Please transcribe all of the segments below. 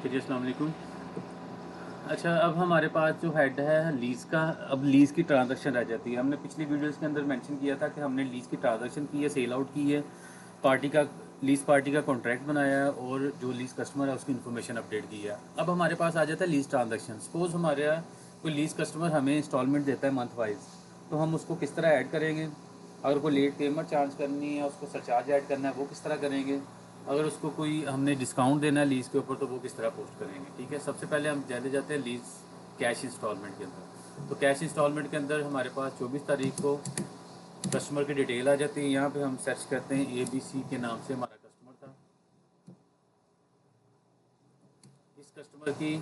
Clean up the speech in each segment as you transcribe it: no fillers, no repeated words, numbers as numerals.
Okay जी, अस्सलाम वालेकुम। अच्छा, अब हमारे पास जो हेड है लीज़ का, अब लीज़ की ट्रांजैक्शन रह जाती है। हमने पिछली वीडियोस के अंदर मेंशन किया था कि हमने लीज़ की ट्रांजैक्शन की है, सेल आउट की है, पार्टी का लीज़ पार्टी का कॉन्ट्रैक्ट बनाया है और जो लीज़ कस्टमर है उसकी इन्फॉर्मेशन अपडेट की है। अब हमारे पास आ जाता है लीज़ ट्रांजैक्शन। सपोज़ हमारे कोई लीज़ कस्टमर हमें इंस्टॉलमेंट देता है मंथ वाइज, तो हम उसको किस तरह ऐड करेंगे? अगर कोई लेट पेमेंट चार्ज करनी है, उसको सरचार्ज ऐड करना है, वो किस तरह करेंगे? अगर उसको कोई हमने डिस्काउंट देना है लीज़ के ऊपर, तो वो किस तरह पोस्ट करेंगे? ठीक है, सबसे पहले हम चले जाते हैं लीज़ कैश इंस्टॉलमेंट के अंदर। तो कैश इंस्टॉलमेंट के अंदर हमारे पास 24 तारीख को कस्टमर की डिटेल आ जाती है। यहाँ पे हम सर्च करते हैं ABC के नाम से हमारा कस्टमर था। इस कस्टमर की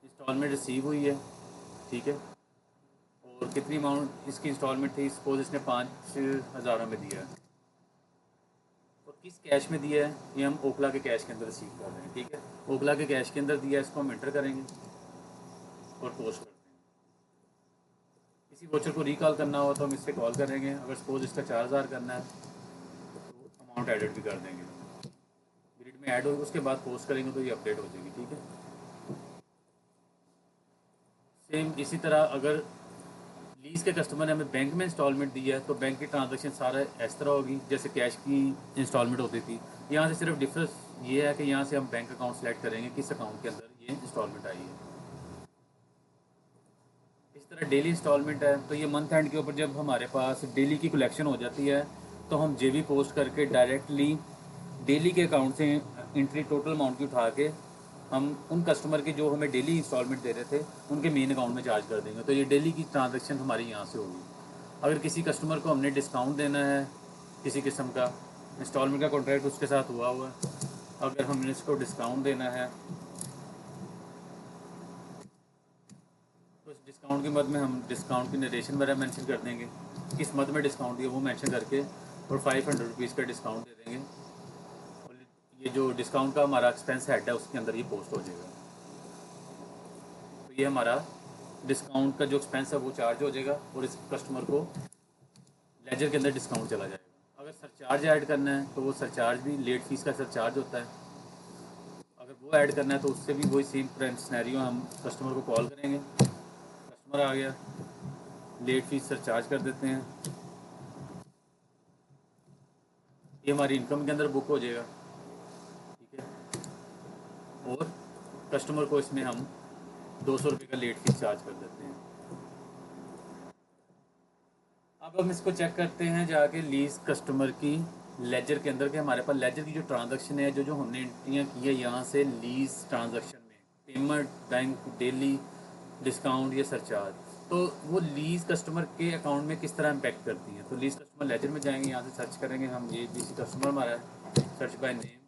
इंस्टॉलमेंट रिसीव हुई है, ठीक है, और कितनी अमाउंट इसकी इंस्टॉलमेंट थी? सपोज इसने 5,000 में दिया है, और किस कैश में दिया है ये हम ओखला के कैश के अंदर रिसीव कर रहे हैं। ठीक है, ओखला के कैश के अंदर दिया है, इसको हम एंटर करेंगे और पोस्ट करते हैं। किसी वोचर को रिकॉल करना हो तो हम इससे कॉल करेंगे। अगर सपोज इसका 4,000 करना है तो अमाउंट एडिट भी कर देंगे, ग्रिड में ऐड हो, उसके बाद पोस्ट करेंगे तो ये अपडेट हो जाएगी। ठीक है, सेम इसी तरह अगर लीज के कस्टमर ने हमें बैंक में इंस्टॉलमेंट दी है तो बैंक की ट्रांजैक्शन सारा इस तरह होगी जैसे कैश की इंस्टॉलमेंट होती थी। यहाँ से सिर्फ डिफरेंस ये है कि यहाँ से हम बैंक अकाउंट सेलेक्ट करेंगे किस अकाउंट के अंदर ये इंस्टॉलमेंट आई है। इस तरह डेली इंस्टॉलमेंट है, तो ये मंथ एंड के ऊपर जब हमारे पास डेली की कलेक्शन हो जाती है तो हम जेबी पोस्ट करके डायरेक्टली डेली के अकाउंट से एंट्री टोटल अमाउंट की उठा के हम उन कस्टमर के जो हमें डेली इंस्टॉलमेंट दे रहे थे उनके मेन अकाउंट में चार्ज कर देंगे। तो ये डेली की ट्रांजैक्शन हमारी यहाँ से होगी। अगर किसी कस्टमर को हमने डिस्काउंट देना है किसी किस्म का, इंस्टॉलमेंट का कॉन्ट्रैक्ट उसके साथ हुआ हुआ है, अगर हमने इसको डिस्काउंट देना है तो इस डिस्काउंट के मद में हम डिस्काउंट की नरेशन वगैरह मेंशन कर देंगे, किस मद में डिस्काउंट दिया वो मेंशन करके, और 500 रुपीज़ का डिस्काउंट दे देंगे। और ये जो डिस्काउंट का हमारा एक्सपेंस हेड है उसके अंदर ये पोस्ट हो जाएगा। तो ये हमारा डिस्काउंट का जो एक्सपेंस है वो चार्ज हो जाएगा और इस कस्टमर को लेजर के अंदर डिस्काउंट चला जाएगा। अगर सरचार्ज ऐड करना है तो वो सरचार्ज भी लेट फीस का सरचार्ज होता है, अगर वो ऐड करना है तो उससे भी वही सेम सिनेरियो, हम कस्टमर को कॉल करेंगे, कस्टमर आ गया, लेट फीस सरचार्ज कर देते हैं, ये हमारी इनकम के अंदर बुक हो जाएगा। ठीक है, और कस्टमर को इसमें हम 200 रुपये का लेट फीस चार्ज कर देते हैं। अब हम इसको चेक करते हैं जाके लीज कस्टमर की लेजर के अंदर के, हमारे पास लेजर की जो ट्रांजैक्शन है, जो हमने एंट्रियाँ की है यहाँ से लीज ट्रांजैक्शन में, पेमेंट, बैंक, डेली, डिस्काउंट, या सरचार्ज, तो वो लीज कस्टमर के अकाउंट में किस तरह इम्पैक्ट करती हैं। तो लीज कस्टमर लेजर में जाएंगे, यहाँ से सर्च करेंगे हम, ये बीसी कस्टमर हमारा है, सर्च बाय नेम,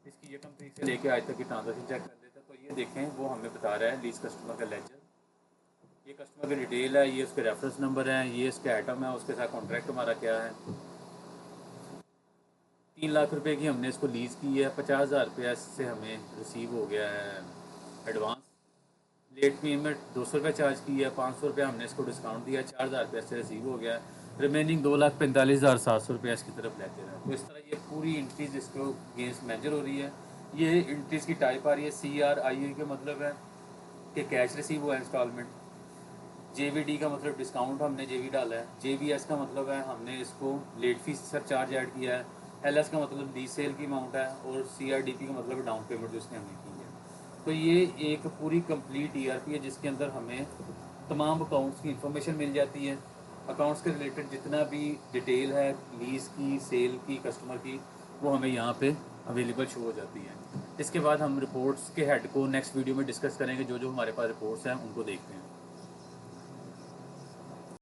इसकी यकम तारीख से लेके आज तक की ट्रांजैक्शन चेक कर लेते हैं। तो ये देखें वो हमें बता रहा है लीज कस्टमर का लेजर, ये कस्टमर की डिटेल है, ये उसके रेफरेंस नंबर है, ये इसके आइटम है, उसके साथ कॉन्ट्रैक्ट हमारा क्या है। 3 लाख रुपए की हमने इसको लीज़ की है, 50,000 रुपया इससे हमें रिसीव हो गया है एडवांस, लेट पेमेंट 200 रुपये चार्ज की है, 500 रुपया हमने इसको डिस्काउंट दिया, 4,000 रुपया इससे रिसीव हो गया है, रिमेनिंग 2,45,700 रुपया इसकी तरफ लेते हैं। तो इस तरह ये पूरी इंट्रीज इसको अगेंस्ट मेजर हो रही है। ये इंट्रीज की टाइप आ रही है, CRIA का मतलब है कि कैश रिसीव हुआ है इंस्टॉलमेंट, JVD का मतलब डिस्काउंट हमने JV डाला है, JVS का मतलब है हमने इसको लेट फीस सरचार्ज ऐड किया है, LS का मतलब लीज सेल की अमाउंट है, और CRDP का मतलब डाउन पेमेंट जो इसने हमें की है। तो ये एक पूरी कंप्लीट ERP है जिसके अंदर हमें तमाम अकाउंट्स की इंफॉर्मेशन मिल जाती है। अकाउंट्स के रिलेटेड जितना भी डिटेल है लीज़ की, सेल की, कस्टमर की, वो हमें यहाँ पे अवेलेबल शो हो जाती है। इसके बाद हम रिपोर्ट्स के हेड को नेक्स्ट वीडियो में डिस्कस करेंगे, जो जो हमारे पास रिपोर्ट्स हैं उनको देखते हैं।